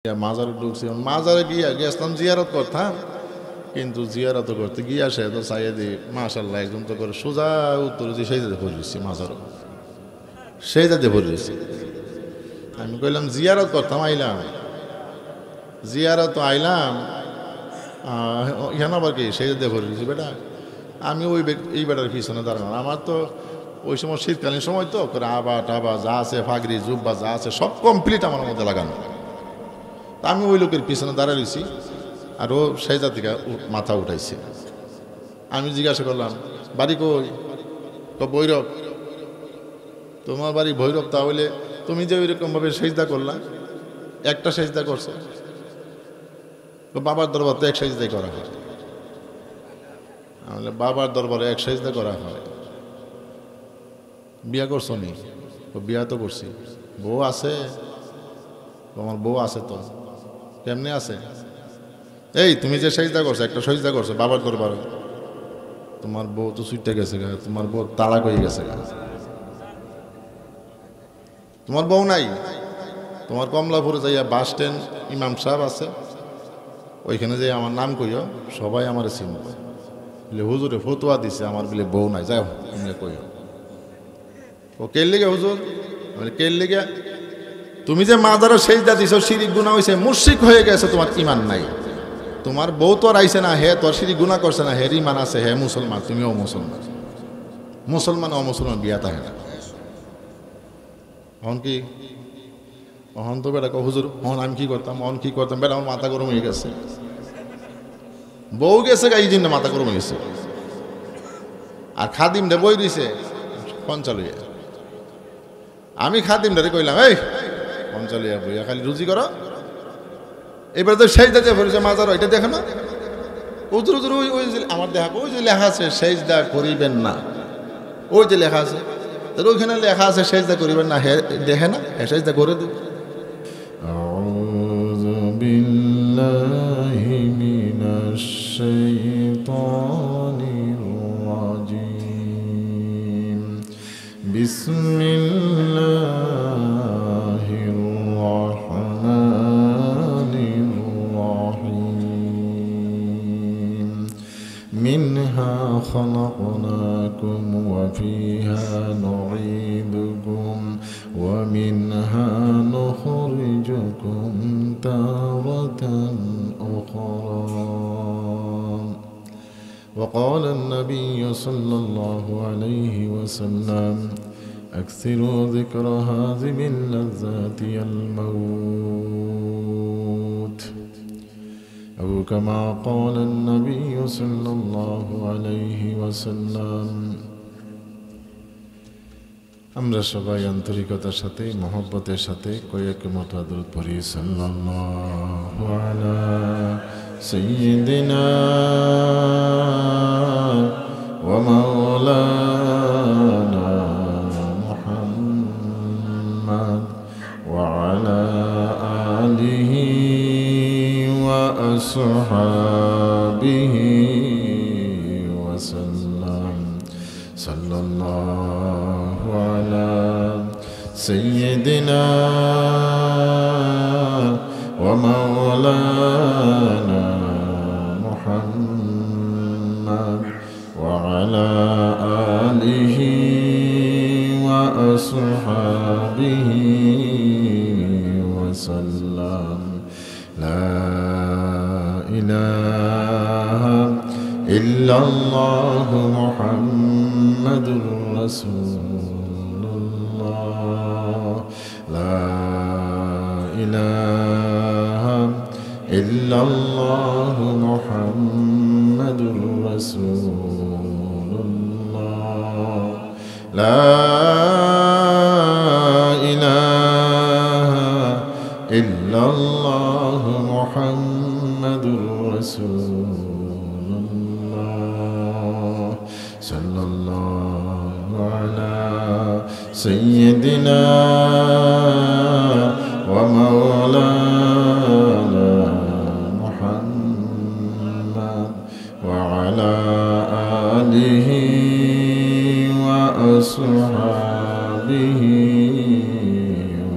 মাজারে ঢুকছি, মাজারে গিয়া গেছিলাম জিয়ারত করতাম, কিন্তু জিয়ারত করতে গিয়া সে তো চাইয়ে দিই মাশাল্লাহ একজন তো করে সোজা উত্তর দিয়ে সেই যাতে ভরে দিচ্ছি, মাজারও সেই যাতে ভরে দিচ্ছি। আমি কইলাম জিয়ারত করতাম, আইলাম জিয়ারত আইলাম, এখানে আবার কি সেই যাতে ভরে দিচ্ছি। বেটা আমি ওই এই বেটার পিছনে দাঁড়ানো, আমার তো ওই সময় শীতকালীন সময় তো করে আবা টাবা যা আছে ফাগরি জুব্বা যা আছে সব কমপ্লিট আমার মধ্যে লাগানো। তা আমি ওই লোকের পিছনে দাঁড়ায় রয়েছি, আর ও সেই জাতিকা মাথা উঠাইছে। আমি জিজ্ঞাসা করলাম বাড়ি কই? ভৈরব। তোমার বাড়ি ভৈরব, তাহলে তুমি যে ওইরকমভাবে সেজদা করলা, একটা সেজদা করছো, বাবার দরবার তো এক সেজদাই করা হয়। তাহলে বাবার দরবারে এক সেজদা করা হয়। বিয়া করছো নি? বিয়া তো করছি। বউ আছে? তোমার বউ আছে তো? কেমনে আছে? এই তুমি যে সেজদা করছো, একটা সেজদা করছো বাবার দরবারে, তোমার বউ তো ছুটে গেছে গা, তোমার বউ তালাক হয়ে গেছে গা, তোমার বউ নাই। তোমার কমলাপুরে যাইয়া বাস স্ট্যান্ড ইমাম সাহেব আছে, ওইখানে যে আমার নাম কইও, সবাই আমার চিনবে। বলে হুজুরে ফতুয়া দিছে আমার বলে বউ নাই, যাও তুমি কইও। ও কে লিগে হুজুর? কে লিগে? তুমি যে মাজারও সেজদা দিছো, শিরিক গুনাহ হইছে, মুশরিক হয়ে গেছে, তোমার ঈমান নাই। তোমার বউ তো আর আইছে না, হে তোর শিরিক গুনাহ করছে না, হের ঈমান আছে, হে মুসলমান, তুমিও মুসলমান। মুসলমান ও মুসলমান বিয়া থাকে না। এখন কি অহন তো বেটা হুজুর, অহন আমি কি করতাম, অহন কি করতাম? বেটা আমার মাথা গরম হয়ে গেছে, বউ গেছে এই জন্য মাথা গরম হয়ে গেছে। আর খাদিম রে বই দিছে পঞ্চালিয়া। আমি খাদিম রে কইলাম এই পঞ্চালিয়া বইয়া খালি রুজি করো, এবার তো সেজদা যে ভরেছে মাজার, ওইটা দেখো না হুজুর হুজুর, ওই ওই যে আমার দেখা, ওই যে লেখা আছে সেজদা করিবেন না, ওই যে লেখা আছে, তাহলে ওইখানে লেখা আছে সেজদা করিবেন না, হে দেখে না, হে সেজদা করে দেবে। আউযু বিল্লাহি মিনাশ শাইতানির রাজিম। বিসমিল্লাহির রাহমানির রাহিম। মিনহা খালাকনাকুম ওয়া ফিহা নুঈদুকুম ওয়া মিনহা নুখরিজুকুম তারাতান উখরা। وقال النبي صلى الله عليه وسلم أكثروا ذكر هذه اللذات الموت، أو كما قال النبي صلى الله عليه وسلم। আমরা সবাই আন্তরিকতার সাথে মহব্বতের সাথে কয়েক মতো দরুদ পড়ি। সাল্লাল্লাহু আলা সাইয়্যিদিনা ওয়া মাওলানা মুহাম্মদ ওয়া আলা আলিহি ওয়া আসহাবিহি ওয়া সাল্লাম। সাল্লাল্লাহু আলা সাইয়্যিদিনা ওয়া মাওলানা মুহাম্মদ ওয়া আলা আলিহি ওয়া আসহাবিহি ওয়া সাল্লাম। লা ইলাহা ইল্লাল্লাহু মুহাম্মাদুর রাসূলুল্লাহ। লা ইলাহা ইল্লাল্লাহু মুহাম্মাদুর রাসূলুল্লাহ। লা ইলাহা ইল্লাল্লাহু মুহাম্মাদুর রাসূলুল্লাহ। সাল্লাল্লাহু আলা সাইয়্যিদিনা ওয়া মাওলানা মুহাম্মদ ওয়া আলা আলিহি ওয়া আসহাবিহি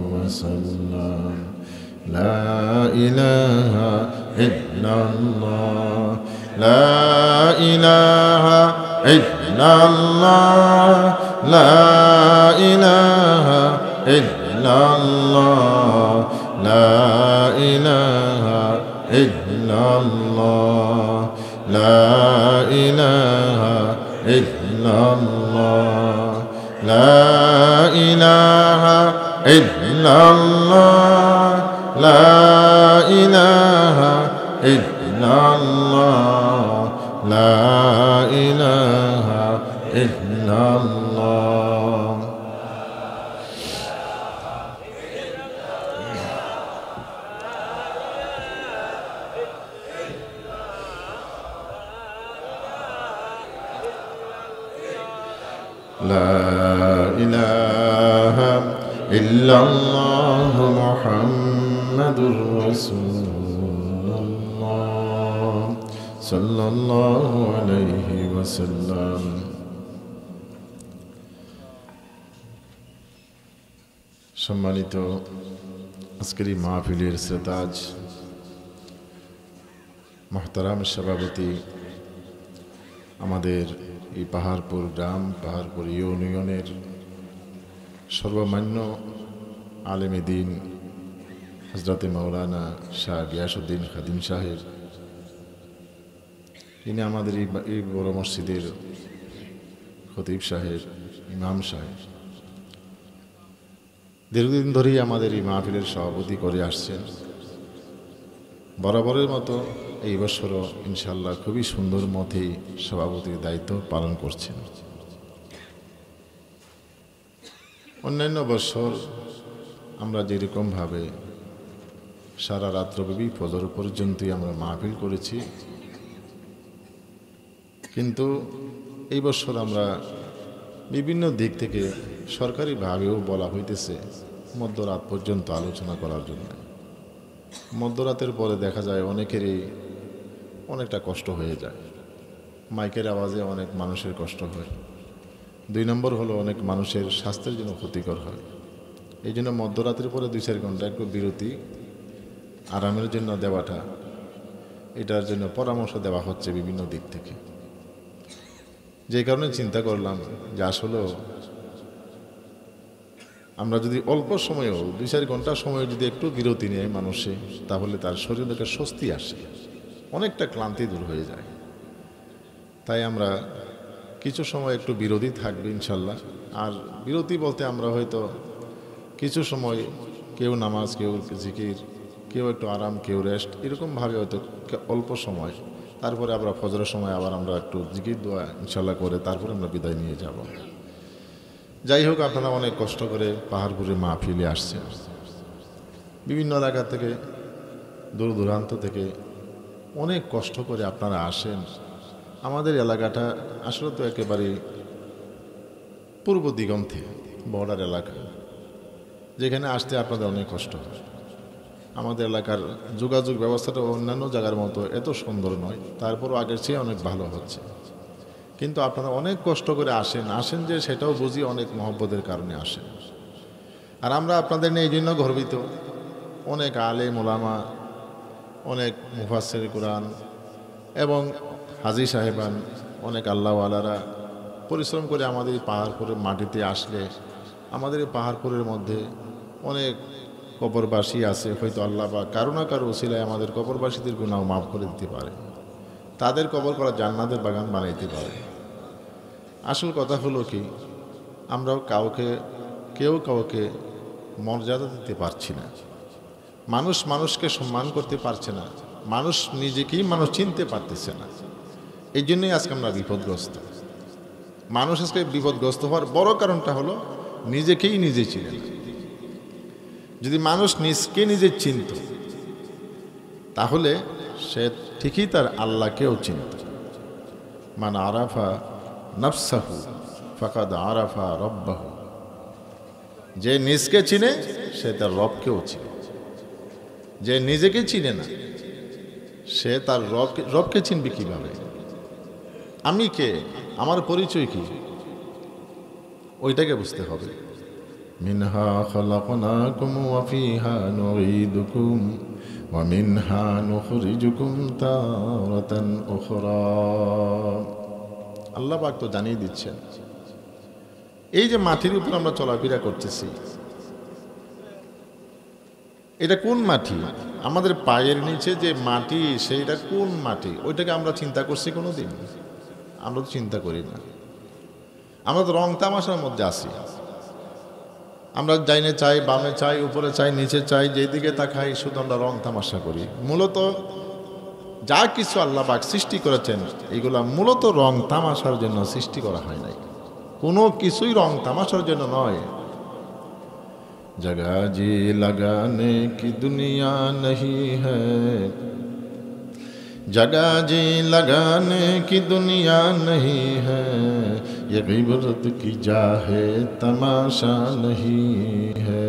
ওয়া সাল্লাম। লা ইলাহা ইল্লাল্লাহ লা ইলাহা ইল্লাল্লাহ লা ইলাহা ইল্লাল্লাহ লা ইলাহা ইল্লাল্লাহ লা ইলাহা ইল্লাল্লাহ লা ইলাহা ইল্লাল্লাহ লা ইলাহা ইল্লাল্লাহ লা ইলাহা ইল্লাল্লাহ লা ইলাহা ইল্লাল্লাহ মুহাম্মাদুর রাসূলুল্লাহ সাল্লাল্লাহু আলাইহি ওয়াসাল্লাম। সম্মানিত আজকের এই মাহফিলের শ্রোতাজ মুহতারাম সভাপতি, আমাদের এই পাহাড়পুর গ্রাম, পাহাড়পুর ইউনিয়নের সর্বমান্য আলেমে দ্বীন হযরতে মাওলানা শাহ গিয়াসউদ্দিন খাদিম সাহেব, তিনি আমাদের এই বড় মসজিদের খতিব সাহেব, ইমাম সাহেব, দীর্ঘদিন ধরেই আমাদের এই মাহফিলের সভাপতি করে আসছেন। বরাবরের মতো এই বছরও ইনশাআল্লাহ খুবই সুন্দর মতেই সভাপতির দায়িত্ব পালন করছেন। অন্যান্য বছর আমরা যেরকমভাবে সারা রাত্রব্যাপী ফজর পর্যন্তই আমরা মাহফিল করেছি, কিন্তু এই বছর আমরা বিভিন্ন দিক থেকে সরকারিভাবেও বলা হইতেছে মধ্যরাত পর্যন্ত আলোচনা করার জন্য। মধ্যরাতের পরে দেখা যায় অনেকেরই অনেকটা কষ্ট হয়ে যায়, মাইকের আওয়াজে অনেক মানুষের কষ্ট হয়। 2 নম্বর হলো অনেক মানুষের স্বাস্থ্যের জন্য ক্ষতিকর হয়। এই জন্য মধ্যরাতের পরে 2-4 ঘন্টা একটু বিরতি আরামের জন্য দেওয়াটা, এটার জন্য পরামর্শ দেওয়া হচ্ছে বিভিন্ন দিক থেকে। যে কারণে চিন্তা করলাম যে আসলেও আমরা যদি অল্প সময়েও 2-4 ঘন্টা সময় যদি একটু বিরতি নেয় মানুষে, তাহলে তার শরীরে একটা স্বস্তি আসে, অনেকটা ক্লান্তি দূর হয়ে যায়। তাই আমরা কিছু সময় একটু বিরতি থাকবে ইনশাল্লাহ। আর বিরতি বলতে আমরা হয়তো কিছু সময় কেউ নামাজ, কেউ জিকির, কেউ একটু আরাম, কেউ রেস্ট, এরকমভাবে হয়তো অল্প সময়, তারপরে আমরা ফজরের সময় আবার আমরা একটু জিকির দোয়া ইনশাল্লাহ করে তারপরে আমরা বিদায় নিয়ে যাব। যাই হোক, আপনারা অনেক কষ্ট করে পাহাড়পুরে মাহফিলে আসছেন, বিভিন্ন এলাকা থেকে, দূর দূরান্ত থেকে অনেক কষ্ট করে আপনারা আসেন। আমাদের এলাকাটা আসলে তো একেবারে পূর্ব দিগন্তে বর্ডার এলাকা, যেখানে আসতে আপনাদের অনেক কষ্ট হয়। আমাদের এলাকার যোগাযোগ ব্যবস্থাটা অন্যান্য জায়গার মতো এত সুন্দর নয়, তারপরও আগের চেয়ে অনেক ভালো হচ্ছে। কিন্তু আপনারা অনেক কষ্ট করে আসেন যে সেটাও বুঝি অনেক মহব্বতের কারণে আসেন। আর আমরা আপনাদের নিয়ে এই জন্য গর্বিত, অনেক আলেম ওলামা, অনেক মুফাসসির কুরআন এবং হাজী সাহেবান, অনেক আল্লাহওয়ালারা পরিশ্রম করে আমাদের এই পাহাড়পুরের মাটিতে আসলে, আমাদের এই পাহাড়পুরের মধ্যে অনেক কবরবাসী আছে, হয়তো আল্লাহ বা কারো না কারো ওসিলায় আমাদের কবরবাসীদের গুনাহ মাফ করে দিতে পারে, তাদের কবর করা জান্নাতের বাগান বানাইতে পারে। আসল কথা হলো কি, আমরাও কেউ কাউকে মর্যাদা দিতে পারছি না, মানুষ মানুষকে সম্মান করতে পারছে না, মানুষ নিজেকেই মানুষ চিনতে পারতেছে না। এই জন্যই আজকে আমরা বিপদগ্রস্ত। মানুষ আজকে বিপদগ্রস্ত হওয়ার বড় কারণটা হলো নিজেকেই নিজে চিনে না। যদি মানুষ নিজকে নিজে চিনত, তাহলে সে ঠিকই তার আল্লাহকেও চিনত। মান আরাফা নফসাহু ফাকাদ আরাফা রব্বাহু। যে নিজকে চিনে সে তার রবকেও চিনে। যে নিজেকে চিনে না, সে তার রবকে চিনবে কিভাবে? আমি কে, আমার পরিচয় কি, ওইটাকে বুঝতে হবে। মিনহা খালাকনাকুম ওয়া ফিহা নুঈদুকুম ومنها نخرجكم تارة أخرى আল্লাহ পাক তো জানিয়ে দিচ্ছেন এই যে মাটির উপর আমরা চলাফেরা করতেছি এটা কোন মাটি আমাদের পায়ের নিচে যে মাটি সেইটা কোন মাটি ওইটাকে আমরা চিন্তা করছি কোনোদিন আমরা তো চিন্তা করি না আমরা তো রং তামাশার মধ্যে আছি আমরা ডাইনে চাই বামে চাই উপরে চাই নিচে চাই যেদিকে তাকাই শুধু আমরা রং তামাশা করি মূলত যা কিছু আল্লাহ পাক সৃষ্টি করেছেন এগুলা মূলত রং তামাশার জন্য সৃষ্টি করা হয় নাই কোনো কিছুই রং তামাশার জন্য নয় जगह जी लगाने की दुनिया नहीं है जगह जी लगाने की दुनिया नहीं है ये गिबरत की जा है तमाशा नहीं है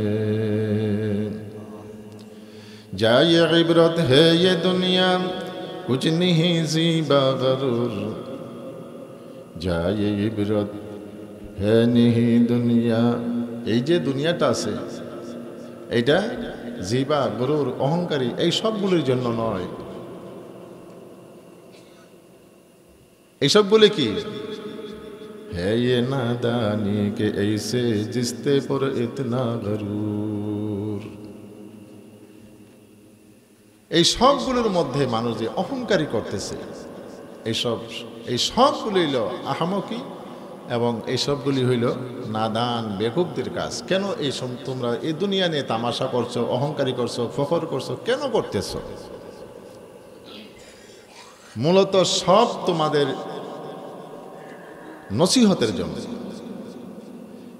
जा ये गिबरत है ये दुनिया कुछ नहीं ज़ीबा गरूर जा ये गिबरत है नहीं दुनिया এই যে দুনিয়াটা আছে এইটা জিবা গরুর অহংকারী এই সবগুলোর জন্য নয় এই সবগুলো কি হ্যাঁ ये नादानी के ऐसे जिसते पर इतना गरूर এই সবগুলোর মধ্যে মানুষ যে অহংকারী করতেছে এই সবগুলো হইল আহামকি এবং এই সবগুলি হইল নাদান বেকুবদের কাজ কেন এই তোমরা এই দুনিয়া নিয়ে তামাশা করছো অহংকারী করছো ফখর করছো কেন করতেছো মূলত সব তোমাদের নসিহতের জন্য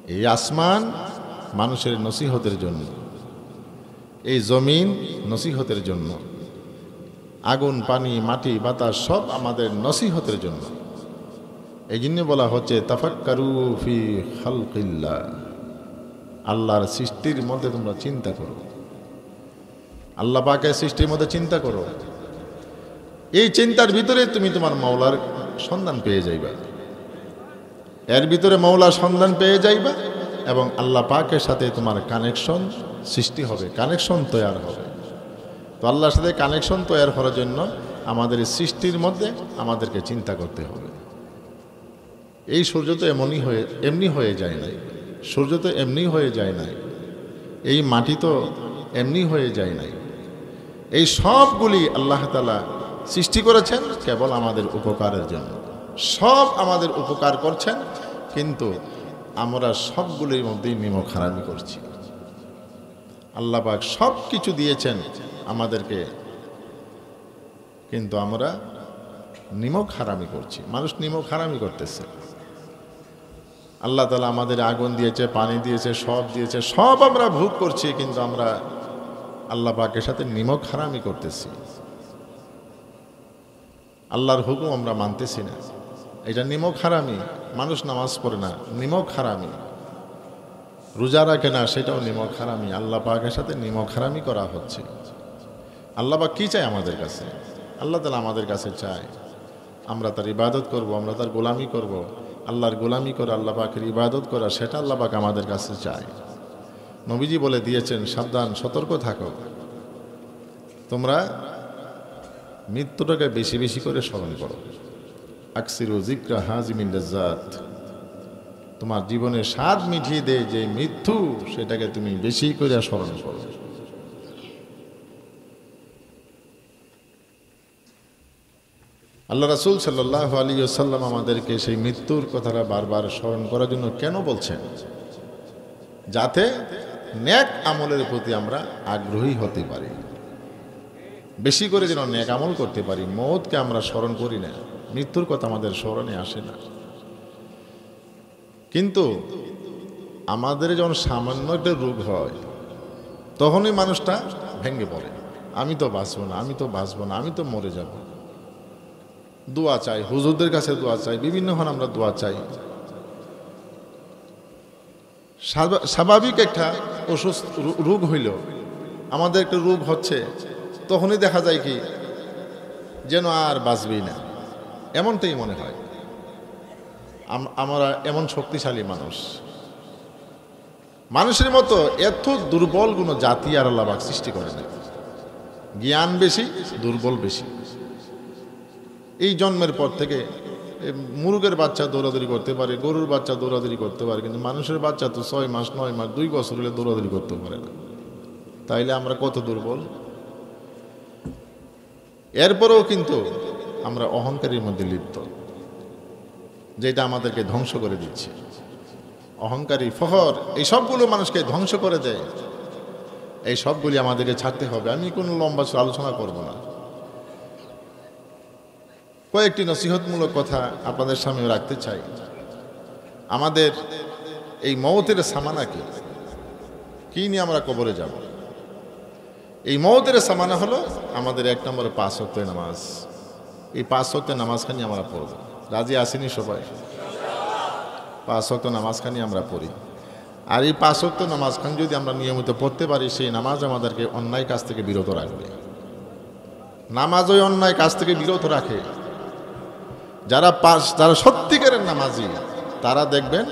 এই আসমান মানুষের নসিহতের জন্য এই জমিন নসিহতের জন্য আগুন পানি মাটি বাতাস সব আমাদের নসিহতের জন্য এই জন্য বলা হচ্ছে তাফাক্কারু ফি খালকিল্লাহ আল্লাহর সৃষ্টির মধ্যে তোমরা চিন্তা করো আল্লাহ পাকের সৃষ্টির মধ্যে চিন্তা করো এই চিন্তার ভিতরে তুমি তোমার মাওলার সন্ধান পেয়ে যাইবা এর ভিতরে মাওলার সন্ধান পেয়ে যাইবা এবং আল্লাহ পাকের সাথে তোমার কানেকশন সৃষ্টি হবে কানেকশন তৈরি হবে তো আল্লাহর সাথে কানেকশন তৈরি করার জন্য আমাদের সৃষ্টির মধ্যে আমাদেরকে চিন্তা করতে হবে এই সূর্য তো এমনি হয়ে যায় নাই সূর্য তো এমনি হয়ে যায় নাই এই মাটি তো এমনি হয়ে যায় নাই এই সবগুলি আল্লাহ তাআলা সৃষ্টি করেছেন কেবল আমাদের উপকারের জন্য সব আমাদের উপকার করছেন কিন্তু আমরা সবগুলির মধ্যেই নিমক হারামি করছি আল্লাহ পাক সব কিছু দিয়েছেন আমাদেরকে কিন্তু আমরা নিমক হারামি করছি মানুষ নিমক হারামি করতেছে আল্লাহ তাআলা আমাদের আগুন দিয়েছে পানি দিয়েছে সব আমরা ভোগ করছি কিন্তু আমরা আল্লাহ পাকের সাথে নিমক হারামি করতেছি আল্লাহর হুকুম আমরা মানতেছি না এটা নিমক হারামি মানুষ নামাজ পড়ে না নিমক হারামি রোজা রাখে না সেটাও নিমক হারামি আল্লাহ পাকের সাথে নিমক হারামি করা হচ্ছে আল্লাহ পাক কি চায় আমাদের কাছে আল্লাহ তাআলা আমাদের কাছে চায় আমরা তার ইবাদত করব আমরা তার গোলামি করব আল্লাহর গোলামি করে আল্লাহ পাকের ইবাদত করা সেটা আল্লাহ পাক আমাদের কাছে চায় নবীজি বলে দিয়েছেন সাবধান সতর্ক থাকো তোমরা মৃত্যুটাকে বেশি বেশি করে স্মরণ করো আকসিরু যিকরা হাজিমিন লাজ্জাত তোমার জীবনে স্বাদ মিঠিয়ে দেয় যে মৃত্যু সেটাকে তুমি বেশি করে স্মরণ করো আল্লাহ রাসূল সাল্লাল্লাহু আলাইহি ওয়াসাল্লাম আমাদেরকে সেই মৃত্যুর কথাটা বারবার স্মরণ করার জন্য কেন বলছেন যাতে নেক আমলের প্রতি আমরা আগ্রহী হতে পারি বেশি করে যেন নেক আমল করতে পারি মওতকে আমরা স্মরণ করি না মৃত্যুর কথা আমাদের স্মরণে আসে না কিন্তু আমাদের যখন সামান্য একটা রোগ হয় তখনই মানুষটা ভেঙে পড়ে আমি তো বাঁচবো না আমি তো মরে যাব দোয়া চাই হুজুরদের কাছে দোয়া চাই বিভিন্নক্ষণ আমরা দোয়া চাই স্বাভাবিক একটা অসুস্থ রোগ হইল আমাদের একটা রোগ হচ্ছে তখনই দেখা যায় কি যেন আর বাঁচবেই না এমনটাই মনে হয় আমরা এমন শক্তিশালী মানুষের মতো এত দুর্বল কোনো জাতি আর আল্লাহ পাক সৃষ্টি করে না জ্ঞান বেশি, দুর্বল বেশি। এই জন্মের পর থেকে মুরগের বাচ্চা দৌড়াদৌড়ি করতে পারে, গরুর বাচ্চা দৌড়াদৌড়ি করতে পারে, কিন্তু মানুষের বাচ্চা তো 6 মাস 9 মাস 2 বছর হলে দৌড়াদৌড়ি করতে পারে না। তাইলে আমরা কত দুর্বল। এরপরেও কিন্তু আমরা অহংকারের মধ্যে লিপ্ত, যেটা আমাদেরকে ধ্বংস করে দিচ্ছে। অহংকারী, ফখর, এই সবগুলো মানুষকে ধ্বংস করে দেয়। এই সবগুলি আমাদেরকে ছাড়তে হবে। আমি কোনো লম্বা আলোচনা করব না, কয়েকটি নসিহতমূলক কথা আপনাদের সামনে রাখতে চাই। আমাদের এই মওতের সামানা কি নিয়ে আমরা কবরে যাব? এই মওতের সামানা হলো আমাদের 1 নম্বরে 5 ওয়াক্ত নামাজ। এই 5 ওয়াক্ত নামাজখানি আমরা পড়ব। রাজি আসেনি সবাই? 5 ওয়াক্ত নামাজখানি আমরা পড়ি। আর এই 5 ওয়াক্ত নামাজখানি যদি আমরা নিয়মিত পড়তে পারি, সেই নামাজ আমাদেরকে অন্যায় কাজ থেকে বিরত রাখবে। নামাজ ওই অন্যায় কাজ থেকে বিরত রাখে। যারা সত্যিকারের নামাজি, তারা দেখবেন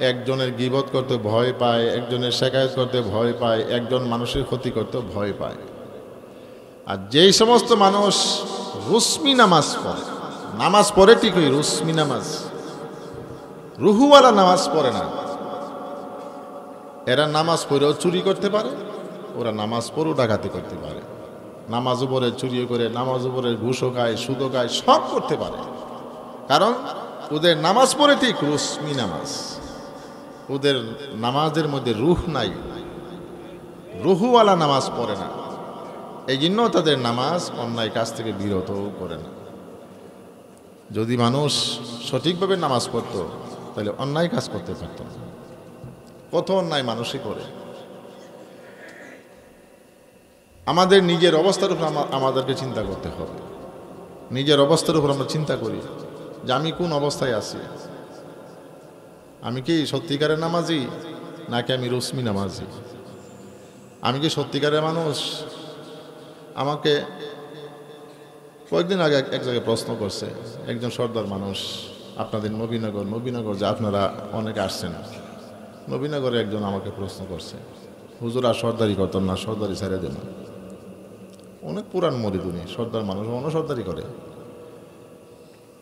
একজনের গীবত করতে ভয় পায়, একজনের শেকায়ত করতে ভয় পায়, একজন মানুষের ক্ষতি করতে ভয় পায়। আর যেই সমস্ত মানুষ রুসমি নামাজ পড়ে, নামাজ পড়ে ঠিকই, রুসমি নামাজ, রুহুওয়ালা নামাজ পড়ে না, এরা নামাজ পড়েও চুরি করতে পারে, ওরা নামাজ পড়েও ডাকাতি করতে পারে, নামাজ উপরে চুরিও করে, নামাজ উপরে ঘুষও খায়, সুদও খায়, সব করতে পারে। কারণ ওদের নামাজ পড়ে ঠিক, রুসমি নামাজ। ওদের নামাজের মধ্যে রুহ নাই, রুহুওয়ালা নামাজ পড়ে না। এই জন্য তাদের নামাজ অন্যায় কাজ থেকে বিরত করে না। যদি মানুষ সঠিকভাবে নামাজ পড়তো, তাহলে অন্যায় কাজ করতে পারত না। কত অন্যায় মানুষই করে। আমাদের নিজের অবস্থার উপর আমাদেরকে চিন্তা করতে হবে। নিজের অবস্থার উপর আমরা চিন্তা করি যে আমি কোন অবস্থায় আছি। আমি কি সত্যিকারের নামাজি, নাকি আমি রুসমি নামাজি? আমি কি সত্যিকারের মানুষ? আমাকে কয়েকদিন আগে এক জায়গায় প্রশ্ন করছে একজন সর্দার মানুষ, আপনাদের নবীনগর যে আপনারা অনেকে আসছেন, নবীনগরে একজন আমাকে প্রশ্ন করছে, হুজুর আর সর্দারি করতেন না, সর্দারি ছেড়ে দেন। অনেক পুরান মরিদ উনি, সর্দার মানুষ, সর্দারি করে।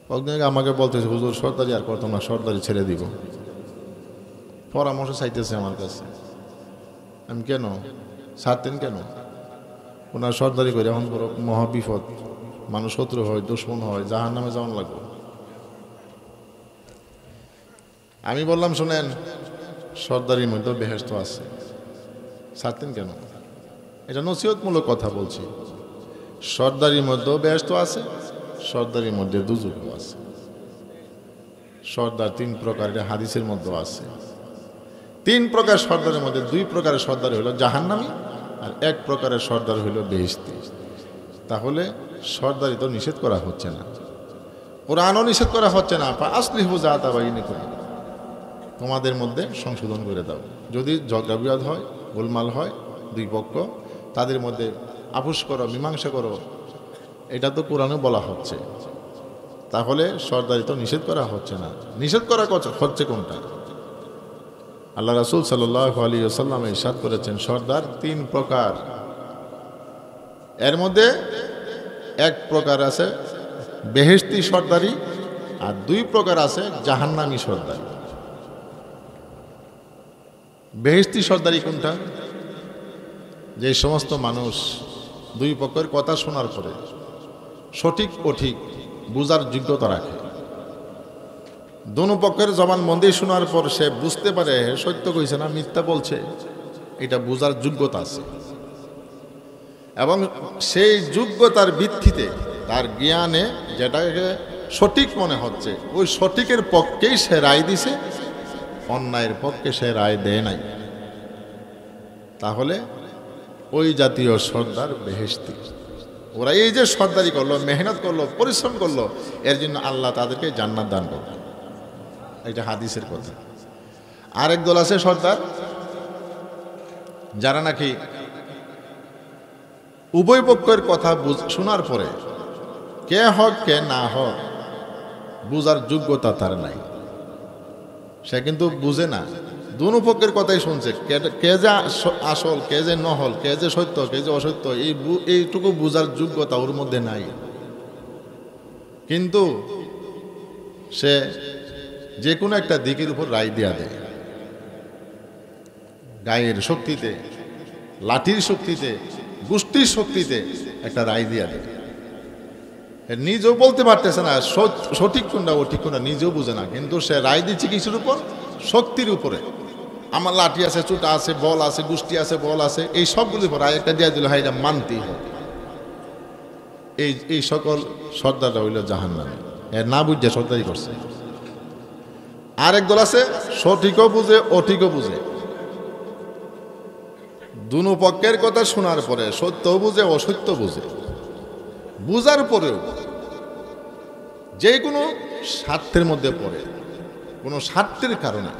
কয়েকদিন আগে আমাকে বলতেছে, হুজুর সর্দারি আর করতাম না, সর্দারি ছেড়ে দিব। পরামর্শ চাইতেছে আমার কাছে। আমি কেন ছাড়তেন, কেন? ওনার সর্দারি করে এখন বড় মহাবিপদ, মানুষ শত্রু হয়, দুশ্মন হয়, জাহান নামে যাওয়ান লাগবে। আমি বললাম, শোনেন, সর্দারির মধ্যে বেহেশত আছে, ছাড়তেন কেন? এটা নসিহতমূলক কথা বলছি। সর্দারির মধ্যেও বেহেশত আছে, সর্দারির মধ্যে দুজকও আছে। সর্দার 3 প্রকারের, হাদিসের মধ্যেও আছে। 3 প্রকার সর্দারের মধ্যে 2 প্রকারের সর্দার হইল জাহান্নামী, আর 1 প্রকারের সর্দার হইল বেহেশতি। তাহলে সর্দারি তো নিষেধ করা হচ্ছে না, কোরআনও নিষেধ করা হচ্ছে না। আসলিহু যাতা বাইনিকুম, তোমাদের মধ্যে সংশোধন করে দাও। যদি ঝগড়া বিবাদ হয়, গোলমাল হয়, 2 পক্ষ, তাদের মধ্যে আপোষ করো, মীমাংসা করো, এটা তো কোরআনে বলা হচ্ছে। তাহলে সর্দারি তো নিষেধ করা হচ্ছে না। নিষেধ করা হচ্ছে কোনটা? আল্লাহ রাসূল সাল্লাল্লাহু আলাইহি ওয়াসাল্লাম ইরশাদ করেছেন, সর্দার 3 প্রকার। এর মধ্যে 1 প্রকার আছে বেহেশতি সর্দারি, আর 2 প্রকার আছে জাহান্নামী সর্দারি। বেহেশতি সর্দারি কোনটা? যে সমস্ত মানুষ 2 পক্ষের কথা শোনার পরে সঠিক অঠিক বুঝার যোগ্যতা রাখে। দোনো পক্ষের জবানবন্দি শোনার পর সে বুঝতে পারে সত্য কইছে না মিথ্যা বলছে, এটা বুঝার যোগ্যতা আছে। এবং সেই যোগ্যতার ভিত্তিতে তার জ্ঞানে যেটাকে সঠিক মনে হচ্ছে, ওই সঠিকের পক্ষেই সে রায় দিছে, অন্যায়ের পক্ষে সে রায় দেয় নাই। তাহলে ওই জাতীয় সর্দার বেহেশতি। ওরা এই যে সর্দারি করলো, মেহনত করলো, পরিশ্রম করলো, এর জন্য আল্লাহ তাদেরকে জান্নাত দান করবে। এটা হাদিসের কথা। আরেক দল আছে সর্দার, যারা নাকি উভয় পক্ষের কথা শোনার পরে কে হক কে না হক বুঝার যোগ্যতা তার নাই। সে কিন্তু বুঝে না, দুনো পক্ষের কথাই শুনছে, কে যে আসল, কে যে নহল, কে যে সত্য, কে যে অসত্য, এইটুকু বোঝার যোগ্যতা ওর মধ্যে নাই। কিন্তু সে যে কোনো একটা দিকের উপর রায় দেয়া দেয়, গায়ের শক্তিতে, লাঠির শক্তিতে, গোষ্ঠীর শক্তিতে একটা রায় দেয়া দেয়। নিজেও বলতে পারতেছে না সঠিক কোনটা ও ঠিক কোনটা, নিজেও বুঝে না, কিন্তু সে রায় দিচ্ছে কিসের উপর? শক্তির উপরে। আমার লাঠি আছে, চুটা আছে, বল আছে, গোষ্ঠী আছে, বল আছে, এই সবগুলির উপর রায় একটা দিয়ে দিল, হ্যাঁ এটা মানতেই হবে। এই সকল সর্দাররা হইল জাহান্নামী, এর না বুঝে সর্দারি করছে। আরেক দল আছে সঠিকও বুঝে অঠিকও বুঝে, দুনো পক্ষের কথা শোনার পরে সত্য বুঝে অসত্য বুঝে, বুঝার পরেও যে কোনো স্বার্থের মধ্যে পড়ে, কোনো স্বার্থের কারণে,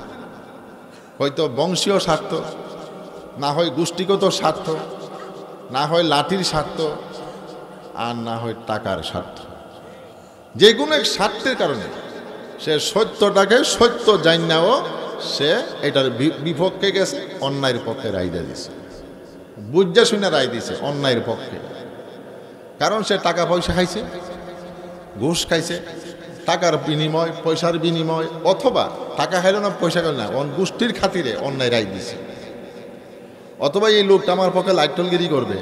হয়তো বংশীয় স্বার্থ, না হয় গোষ্ঠীগত স্বার্থ, না হয় লাঠির স্বার্থ, আর না হয় টাকার স্বার্থ, যে কোনো এক স্বার্থের কারণে সে সত্যটাকে সত্য জানাও সে এটার বিপক্ষে গেছে, অন্যায়ের পক্ষে রায় দিয়ে দিছে, বুঝা শুনে রায় দিছে অন্যায়ের পক্ষে। কারণ সে টাকা পয়সা খাইছে, ঘুষ খাইছে, টাকার বিনিময়, পয়সার বিনিময়, অথবা টাকা খাইল না, পয়সা খাইল না, গোষ্ঠীর খাতিরে অন্যায় রায় দিছে, অথবা এই লোকটা আমার পক্ষে লাইটলগিরি করবে,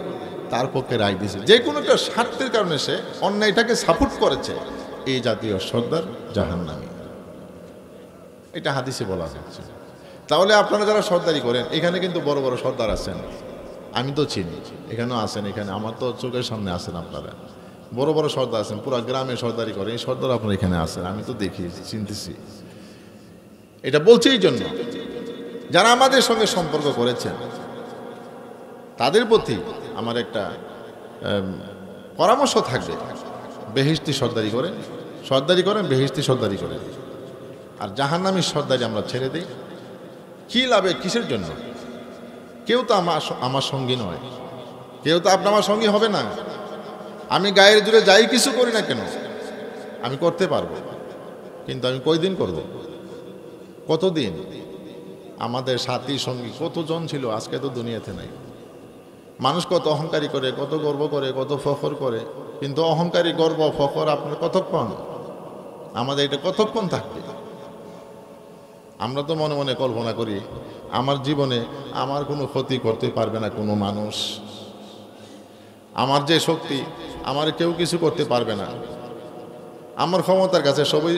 তার পক্ষে রায় দিছে। যে কোনো একটা স্বার্থের কারণে সে অন্যায়টাকে সাপোর্ট করেছে, এই জাতীয় সর্দার জাহান্নামী। এটা হাদিসে বলা হচ্ছে। তাহলে আপনারা যারা সর্দারি করেন, এখানে কিন্তু বড় বড় সর্দার আছেন, আমি তো চিনি, এখানেও আছেন, এখানে আমার তো চোখের সামনে আছেন, আপনারা বড় বড় সর্দার আছেন, পুরো গ্রামে সর্দারি করেন, এই সর্দার আপনারা এখানে আছেন, আমি তো দেখি, চিনতেছি। এটা বলছি এই জন্য, যারা আমাদের সঙ্গে সম্পর্ক করেছেন তাদের প্রতি আমার একটা পরামর্শ থাকবে, বেহেশতি সর্দারি করেন, বেহেশতি সর্দারি করেন, আর জাহান্নামী সর্দারি আমরা ছেড়ে দিই। কি লাভে, কিসের জন্য? কেউ তো আমার সঙ্গী নয়, কেউ তো আমার সঙ্গী হবে না। আমি গায়ের জুড়ে যাই কিছু করি না কেন, আমি করতে পারবো, কিন্তু আমি কয়দিন করব, কতদিন? আমাদের সাথী সঙ্গী কতজন ছিল, আজকে তো দুনিয়াতে নাই। মানুষ কত অহংকারী করে, কত গর্ব করে, কত ফখর করে, কিন্তু অহংকারী, গর্ব, ফখর আপনার কতক্ষণ? আমাদের এটা কতক্ষণ থাকবে? আমরা তো মনে মনে কল্পনা করি আমার জীবনে আমার কোনো ক্ষতি করতে পারবে না কোনো মানুষ, আমার যে শক্তি, আমার কেউ কিছু করতে পারবে না, আমার ক্ষমতার কাছে সবাই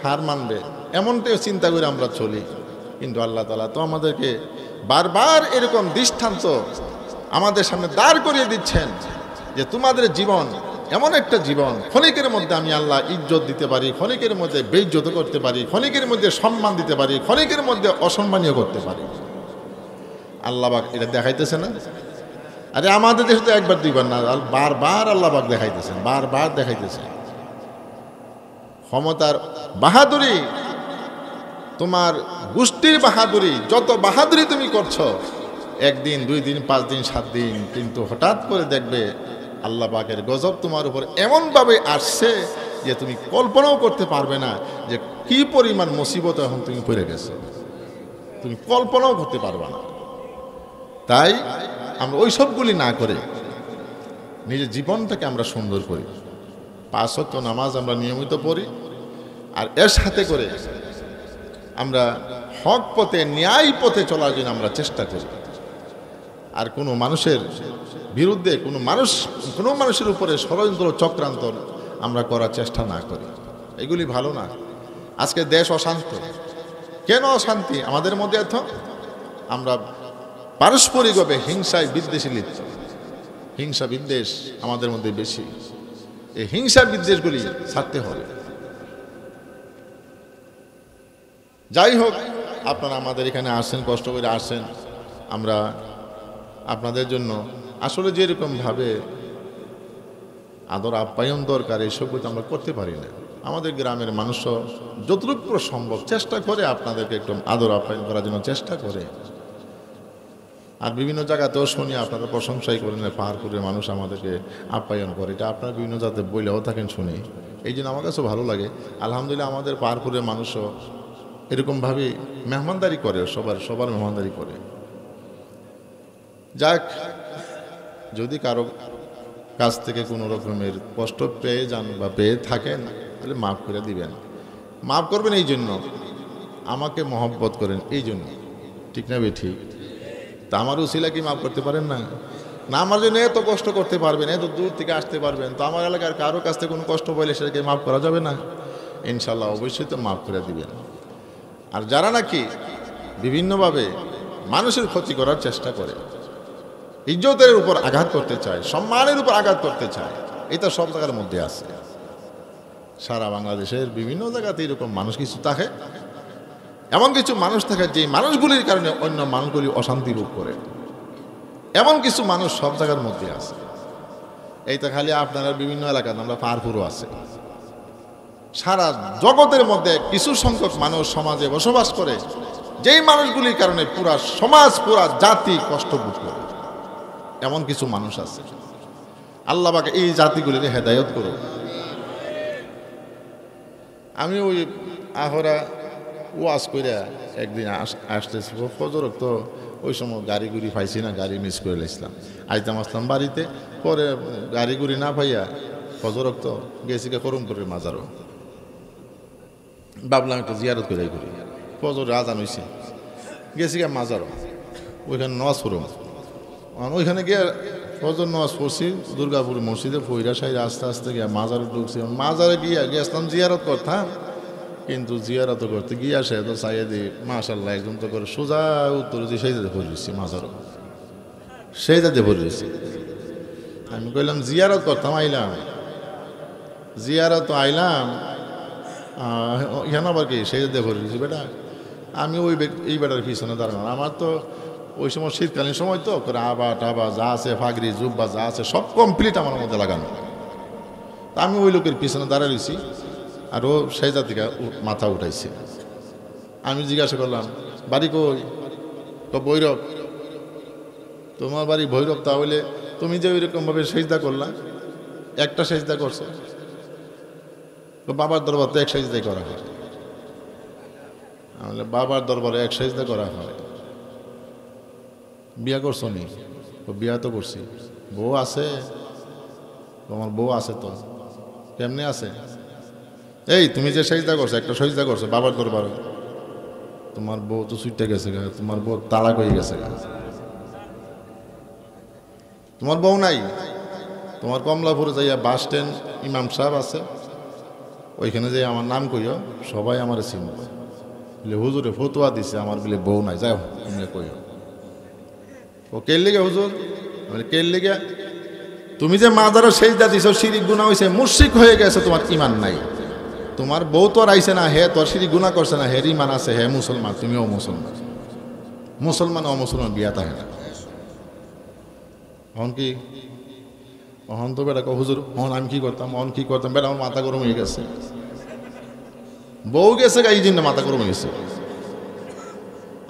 হার মানবে, এমনটাও চিন্তা করে আমরা চলি। কিন্তু আল্লাহ তাআলা তো আমাদেরকে বারবার এরকম দৃষ্টান্ত আমাদের সামনে দাঁড় করিয়ে দিচ্ছেন যে তোমাদের জীবন এমন একটা জীবন, ক্ষণিকের মধ্যে আমি আল্লাহ ইজ্জত দিতে পারি, ক্ষণিকের মধ্যে বেইজ্জত করতে পারি, ক্ষণিকের মধ্যে সম্মান দিতে পারি, ক্ষণিকের মধ্যে অসম্মানীয় করতে পারি। আল্লাহ পাক এটা দেখাইতেছে না? আরে আমাদের দেশে তো একবার দুইবার না, বারবার আল্লাহ পাক দেখাইতেছেন, বারবার দেখাইতেছেন ক্ষমতার বাহাদুরি, তোমার গোষ্ঠীর বাহাদুরি, যত বাহাদুরি তুমি করছো, একদিন, 2 দিন, 5 দিন, 7 দিন, কিন্তু হঠাৎ করে দেখবে আল্লাহ পাকের গজব তোমার উপর এমনভাবে আসছে যে তুমি কল্পনাও করতে পারবে না যে কি পরিমাণ মুসিবত এখন তুমি পড়ে গেছো, তুমি কল্পনাও করতে পারবে না। তাই আমরা ওই সবগুলি না করে নিজের জীবনটাকে আমরা সুন্দর করি, 5 ওয়াক্ত নামাজ আমরা নিয়মিত পড়ি, আর এর সাথে করে আমরা হক পথে, ন্যায় পথে চলার জন্য আমরা চেষ্টা করি। আর কোনো মানুষের বিরুদ্ধে, কোনো মানুষের উপরে ষড়যন্ত্র, চক্রান্ত আমরা করার চেষ্টা না করি, এগুলি ভালো না। আজকে দেশ অশান্ত, কেন অশান্তি আমাদের মধ্যে? এত আমরা পারস্পরিকভাবে হিংসায়, বিদ্বেষে লিপ্ত, হিংসা বিদ্বেষ আমাদের মধ্যে বেশি। এই হিংসা বিদ্বেষগুলি ছাড়তে হবে। যাই হোক, আপনারা আমাদের এখানে আসছেন, কষ্ট করে আসছেন, আমরা আপনাদের জন্য আসলে যেরকমভাবে আদর আপ্যায়ন দরকার, এইসব তো আমরা করতে পারি না। আমাদের গ্রামের মানুষও যতটুকু সম্ভব চেষ্টা করে আপনাদেরকে একটু আদর আপ্যায়ন করার জন্য চেষ্টা করে। আর বিভিন্ন জায়গাতেও শুনি আপনারা প্রশংসাই করেন, পাহাড়পুরের মানুষ আমাদেরকে আপ্যায়ন করে, এটা আপনারা বিভিন্ন জায়গাতে বইলেও থাকেন শুনি, এই জন্য আমার কাছে ভালো লাগে। আলহামদুলিল্লাহ, আমাদের পাহাড়পুরের মানুষও এরকমভাবে মেহমানদারি করে, সবার মেহমানদারি করে। যাক, যদি কারো কাছ থেকে কোনো রকমের কষ্ট পেয়ে যান বা পেয়ে থাকেন তাহলে মাফ করে দিবেন। মাফ করবেন এই জন্য আমাকে মহব্বত করেন, এই জন্য। ঠিক না বে ঠিক? তা আমার উসিলা কি মাফ করতে পারেন না? না, আমার জন্য এত কষ্ট করতে পারবেন, এত দূর থেকে আসতে পারবেন, তো আমার এলাকার কারো কাছ থেকে কোনো কষ্ট পাইলে সেটাকে মাফ করা যাবে না? ইনশাল্লাহ অবশ্যই তো মাফ করে দিবেন। আর যারা নাকি বিভিন্নভাবে মানুষের ক্ষতি করার চেষ্টা করে, ইজ্জতের উপর আঘাত করতে চায়, সম্মানের উপর আঘাত করতে চায়, এটা সব জায়গার মধ্যে আছে। সারা বাংলাদেশের বিভিন্ন জায়গাতে এরকম মানুষ কিছু থাকে, এমন কিছু মানুষ থাকে যে মানুষগুলির কারণে অন্য মানুষগুলি অশান্তি ভোগ করে, এমন কিছু মানুষ সব জায়গার মধ্যে আছে। এইটা খালি আপনারা বিভিন্ন এলাকাতে আমরা পারপুরও আছে। সারা জগতের মধ্যে কিছু সংখ্যক মানুষ সমাজে বসবাস করে, যেই মানুষগুলির কারণে পুরা সমাজ, পুরা জাতি কষ্ট ভোগ করে, এমন কিছু মানুষ আছে। আল্লাহ পাক এই জাতিগুলিকে হেদায়েত করুন। আমি ওই আহরা ওয়াজ কইরা একদিন আসতেছি, ফজর তো ওই সময় গাড়ি গুড়ি পাইছি না, গাড়ি মিস করে লাইছিলাম। আইতাম আসলাম বাড়িতে, পরে গাড়ি গুড়ি না পাইয়া ফজর তো গেছি করমপুরের মাজারও, ভাবলাম একটু জিয়ারত করে করি। ফজর আজান হইছে, গেছি মাজারও, ওইখানে নামাজ পড়ুম। ওইখানে গিয়ে ফজর নামাজ পড়ছি দুর্গাপুর মসজিদে, ফইরা সাইরা আস্তে আস্তে গিয়ে মাজারে ঢুকছি। মাজারে গেছিলাম জিয়ারত করতাম, কিন্তু জিয়ারত করতে গিয়ে আসে তো চাইয়ে দিই মাশাল্লাহ একদম তো করে সোজা উত্তরে দিয়ে সেই যাতে ভরে দিচ্ছি, মাজারও সেই যাতে ভরে দিচ্ছি। আমি কইলাম জিয়ারত করতাম, আইলাম জিয়ারত আইলাম, এখানে আবার কি সেই যাতে ভরে দিচ্ছি। বেটা আমি এই বেটার পিছনে দাঁড়ানো, আমার তো ওই সময় শীতকালীন সময় তো করে আবা টাবা যা আছে, ফাগরি জুব্বা যা আছে সব কমপ্লিট আমার মধ্যে লাগানো। তা আমি ওই লোকের পিছনে দাঁড়ায় রয়েছি, আর ও সেই জাতিকা মাথা উঠাইছে। আমি জিজ্ঞাসা করলাম বাড়ি কই? তো ভৈরব। তোমার বাড়ি ভৈরব, তাহলে তুমি যে ওইরকমভাবে সেজদা করলা, একটা সেজদা করছো, তো বাবার দরবার তো এক সেজদাই করা হয়। তাহলে বাবার দরবারে এক সেজদা করা হয়। বিয়া করছো নি? বিয়া তো করছি। বউ আছে? তোমার বউ আছে তো? কেমনে আছে? এই তুমি যে সেজদা করছো, একটা সেজদা করছো বাবার দরবারে, তোমার বউ তো ছুটে গেছে গা, তোমার বউ তালাক হয়ে গেছে গা, তোমার বউ নাই। তোমার কমলাপুরে যাইয়া বাস স্ট্যান্ড ইমাম সাহেব আছে, ওইখানে যাই আমার নাম কইও, সবাই আমার চিনবে। বলে হুজুরে ফতুয়া দিছে আমার বলে বউ নাই, যাও তুমি কইও। ও কে লেগে হুজুর? বলে কে লেগে? তুমি যে মাজারও সেজদা দিছো, শিরিক গুনাহ হইছে, মুশরিক হয়ে গেছে, তোমার ঈমান নাই। তোমার বউ তো আর আইছে না, হে তোর শিরিক গুনাহ করছে না, হের ঈমান আছে, হে মুসলমান, তুমিও মুসলমান। মুসলমান অমুসলমান বিয়া থাকে না। এখন কি অহন তো বেটা হুজুর, অহন আমি কি করতাম, অহন কি করতাম, বেটা আমার মাথা গরম হয়ে গেছে। বউ গেছে এই জন্য মাথা গরম হয়ে গেছে।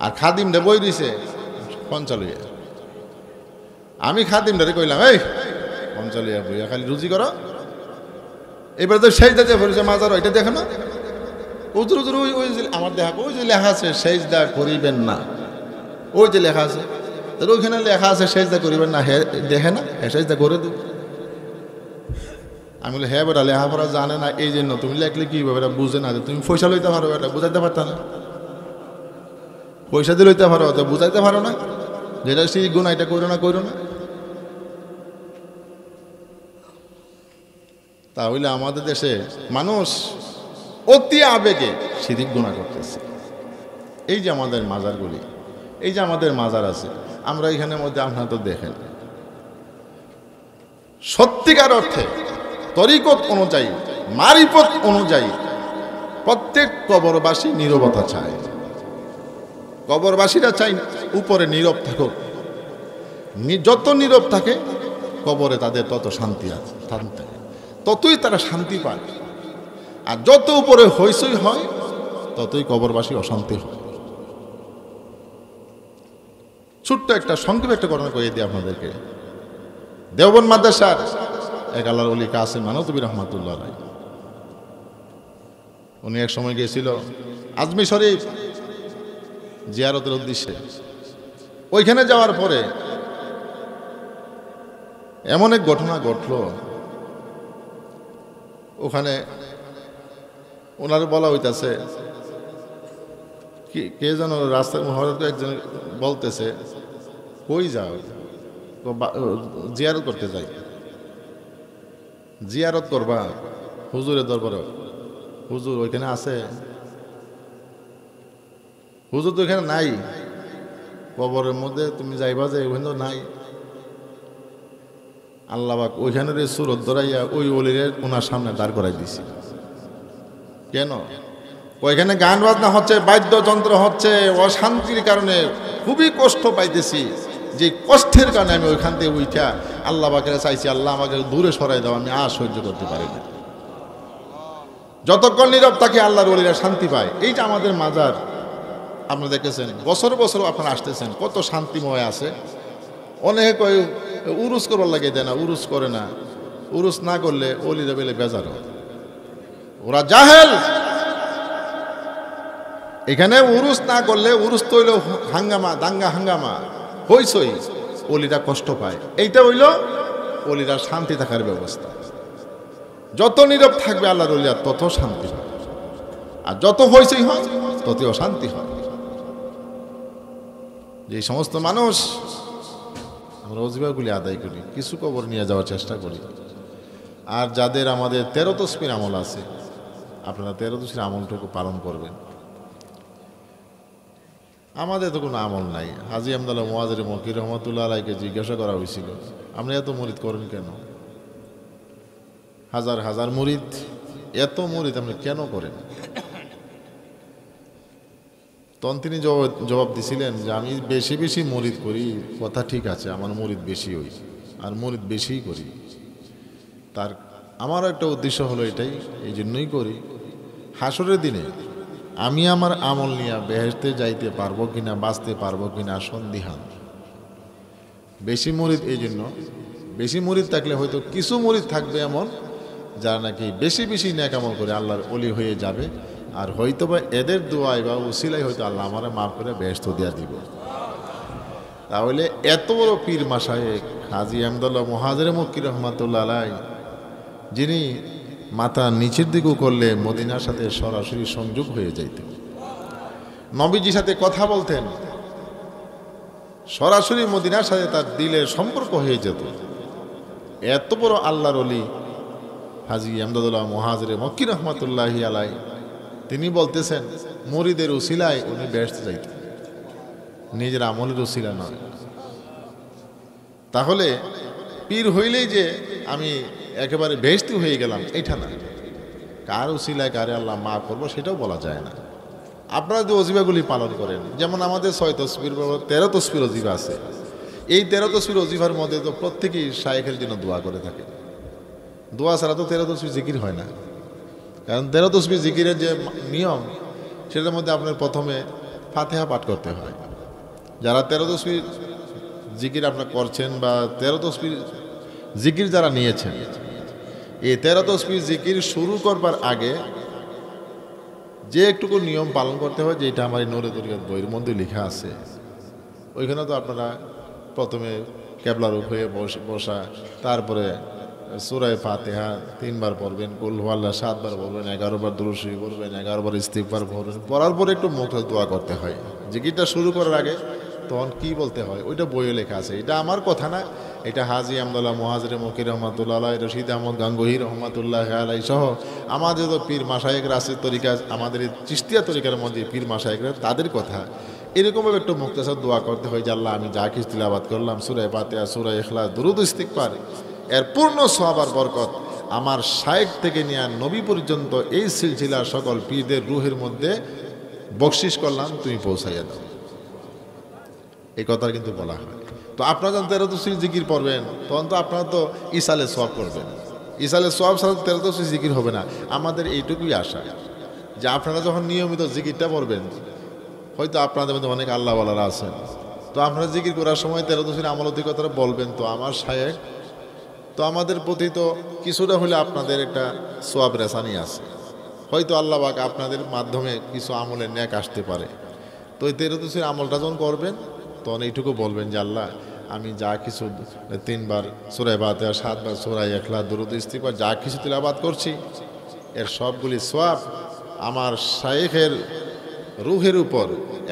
আর খাদিম রে বই দিছে পঞ্চালইয়া। আমি খাদিম রে কইলাম এই পঞ্চালইয়া বইয়া খালি রুজি করো, এবার তো সেজদা যে ভরেছে মাজার, এটা দেখো না হুজুর হুজুর, ওই যে আমার দেখা, ওই যে লেখা আছে সেজদা করিবেন না, ওই যে লেখা আছে, তাহলে ওইখানে লেখা আছে সেজদা করিবেন না, হে দেখে না, হ্যাঁ সেজদা করে দেব। আমি বলি হ্যাঁ বেটা লেখাপড়া জানে না, এই জন্য তুমি লেখলে কি হবে, এটা বুঝে না, তুমি পয়সা লইতে পারো, এটা বুঝাইতে পারত না, পয়সা দিয়ে লইতে পারো, বুঝাইতে পারো না, যেটা সেই গুণা এটা করো না, করো না। তাহলে আমাদের দেশে মানুষ অতি আবেগে শিরিক গুনাহ করতেছে। এই যে আমাদের মাজারগুলি, এই যে আমাদের মাজার আছে, আমরা এখানের মধ্যে আপনারা তো দেখেন সত্যিকার অর্থে তরিকত অনুযায়ী, মারিফত অনুযায়ী প্রত্যেক কবরবাসী নীরবতা চায়। কবরবাসীরা চাই উপরে নীরব থাকুক, যত নীরব থাকে কবরে তাদের তত শান্তি আছে, ততই তারা শান্তি পায়। আর যত উপরে হইচই হয় ততই কবরবাসী অশান্তি হয়। ছোট্ট একটা সংক্ষেপ একটা ঘটনা কয়ে দিই আপনাদেরকে। দেওবন্দ মাদ্রাসার এক আল্লাহর ওলি কাসেম নানতুবি রহমাতুল্লাহ আলাইহি, উনি এক সময় গিয়েছিল আজমি শরীফ জিয়ারতের উদ্দেশ্যে। ওইখানে যাওয়ার পরে এমন এক ঘটনা ঘটলো, ওখানে ওনারে বলা হইতাছে, কে যেন রাস্তার হঠাৎ একজন বলতেছে, কই যাও? জিয়ারত করতে যাই। জিয়ারত করবা হুজুরের দরবারে? হুজুর ওইখানে আছে? হুজুর তো এখানে নাই। কবরের মধ্যে তুমি যাইবা যে ওখানে তো নাই। আল্লাহ পাক ওইখানের সুরত ধরাইয়া ওই ওলিরে ওনার সামনে দাঁড় করাই দিছি। কেন? ওইখানে গান বাজনা হচ্ছে, বাদ্যযন্ত্র হচ্ছে, অশান্তির কারণে খুবই কষ্ট পাইতেছি। যে কষ্টের কারণে আমি ওইখান থেকে উঠা আল্লাহ পাকের চাইছি, আল্লাহ আমাকে দূরে সরাই দাও, আমি আর সহ্য করতে পারি না। যতক্ষণ নীরব তাকে আল্লাহর ওলিরা শান্তি পায়। এইটা আমাদের মাজার আপনারা দেখেছেন, বছর বছর আপনারা আসতেছেন, কত শান্তিময় আছে। অনেক ওই উরুস করবার লাগে দেয় না, উরুস করে না। উরুস না করলে ওলিরা বেলে বেজার হয়, ওরা জাহেল। এখানে উরুস না করলে, উরুস তো হইল হাঙ্গামা, দাঙ্গা হাঙ্গামা, হইসই, ওলিরা কষ্ট পায়। এইটা হইল ওলিরা শান্তি থাকার ব্যবস্থা। যত নীরব থাকবে আল্লাহর ওলিরা তত শান্তি হয়, আর যত হইসই হয় তত অশান্তি হয়। যে সমস্ত মানুষ আমরা ওজিফাগুলি আদায় করি, কিছু কবর নিয়ে যাওয়ার চেষ্টা করি। আর যাদের আমাদের 13 তসবির আমল আছে, আপনারা 13 তসবির আমলটুকু পালন করবেন। আমাদের তো কোনো আমল নাই। হাজী আমদাল্লাহ মুআজ্জের মক্কি রহমাতুল্লাহ আলাইকে জিজ্ঞাসা করা হয়েছিল, আপনি এত মুরিদ করেন কেন? হাজার হাজার মুরিদ, এত মুরিদ আপনি কেন করেন? তখন তিনি জবাব দিছিলেন যে আমি বেশি বেশি মুরিদ করি, কথা ঠিক আছে, আমার মুরিদ বেশি হই, আর মুরিদ বেশিই করি। আমার একটা উদ্দেশ্য হলো এটাই, এই জন্যই করি, হাসরের দিনে আমি আমার আমল নিয়ে বেহেশতে যাইতে পারবো কিনা, বাঁচতে পারবো কিনা সন্দিহান। বেশি মুরিদ এই জন্য, বেশি মুরিদ থাকলে হয়তো কিছু মুরিদ থাকবে এমন যারা নাকি বেশি বেশি নেক আমল করে আল্লাহর ওলি হয়ে যাবে, আর হয়তো বা এদের দোয়ায় বা উসিলাই হয়তো আল্লাহ আমারে মাফ করে বেহেশত দিয়া দিব। তাহলে এত বড় পীর মাশায়েখ হাজী আমদাল্লাহ মুআজ্জের মক্কি রহমাতুল্লাহ আলাই, যিনি মাথা নিচের দিকে করলে মদিনার সাথে সরাসরি সংযোগ হয়ে যাইত, নবীজির সাথে কথা বলতেন, সরাসরি মদিনার সাথে তার দিলের সম্পর্ক হয়ে যেত। এত বড় আল্লাহর ওলি হাজী আমদাদুল্লাহ মুআজ্জের মক্কি রহমাতুল্লাহি আলাই, তিনি বলতেছেন মুরিদের উসিলায় উনি বেহেশতে যাইতেন, নিজের আমলের উসিলা নয়। তাহলে পীর হইলেই যে আমি একেবারে বেহেশতি হয়ে গেলাম এটা না, কার উসিলায় কারে আল্লাহ মাফ করবো সেটাও বলা যায় না। আপনারা যে ওজিফাগুলি পালন করেন, যেমন আমাদের 6 তসবির 13 তসবির ওজিফা আছে, এই 13 তসবির ওজিফার মধ্যে তো প্রত্যেকেই শায়েখের জন্য দোয়া করে থাকে। দোয়া ছাড়া তো 13 তসবির জিকির হয় না, কারণ 13 তসবির জিকিরের যে নিয়ম সেটার মধ্যে আপনার প্রথমে ফাতিহা পাঠ করতে হয়। যারা 13 তসবির জিকির আপনার করছেন বা 13 তসবির জিকির যারা নিয়েছেন, এই 13 তসবির জিকির শুরু করবার আগে যে একটুকু নিয়ম পালন করতে হয়, যেটা আমার এই নূরে তরিকাত বইয়ের মধ্যে লেখা আছে, ওইখানে তো আপনারা প্রথমে কেবলারুখ হয়ে বসা, তারপরে সূরা ফাতিহা 3 বার পড়বেন, কুল হুয়াল্লাহ 7 বার পড়বেন, 11 বার দুরূদ শরীফ পড়বেন, 11 বার ইস্তিগফার পড়বেন। পড়ার পরে একটু মুখে দোয়া করতে হয়। জিকিরটা শুরু করার আগে তখন কি বলতে হয় ওইটা বইয়ে লেখা আছে, এটা আমার কথা না, এটা হাজী আমদাল্লাহ মুআজ্জের মক্কি রহমাতুল্লাহ আলাই, রশিদ আহমদ গাঙ্গুহি রহমাতুল্লাহ আলাই সহ আমাদের তো পীর মাশায়েখরা আছে তরিকা, আমাদের এই চিশতিয়া তরিকার মধ্যে পীর মাশায়েখরা, তাদের কথা এরকমভাবে একটু মুখতাসার দোয়া করতে হয় যে আল্লাহ আমি যা কিছু তিলাওয়াত করলাম, সূরা ফাতিহা, সূরা ইখলাস, দুরূদ, ইস্তিগফার, এর পূর্ণ সওয়াব আর বরকত আমার শায়েখ থেকে নিয়ে নবী পর্যন্ত এই সিলসিলার সকল পীরদের রুহের মধ্যে বকশিশ করলাম, তুমি পৌঁছাইয়া দাও। এই কথা কিন্তু বলা হয়। তো আপনারা যখন 13 তসবির জিকির পড়বেন তখন তো আপনারা তো ইসালে সওয়াব করবেন, ইসালে সওয়াব ছাড়া 13 তসবির জিকির হবে না। আমাদের এইটুকুই আশা যে আপনারা যখন নিয়মিত জিকিরটা পড়বেন, হয়তো আপনাদের মধ্যে অনেক আল্লাহওয়ালারা আছেন, তো আপনারা জিকির করার সময় 13 তসবির আমলতির কথাটা বলবেন, তো আমার শায়েখ তো আমাদের প্রতি তো কিছুটা হলে আপনাদের একটা সোয়াব রেসানি আছে। হয়তো আল্লাহ পাক আপনাদের মাধ্যমে কিছু আমলের ন্যাক আসতে পারে। তো এই 13 তসবির আমলটা যখন করবেন তখন এইটুকু বলবেন যে আল্লাহ আমি যা কিছু 3 বার সূরা ফাতিহা, 7 বার সূরা ইখলাস, দুরূদ ইস্তিগফার যা কিছু তিলাওয়াত করছি এর সবগুলি সওয়াব আমার শায়েখের রুহের উপর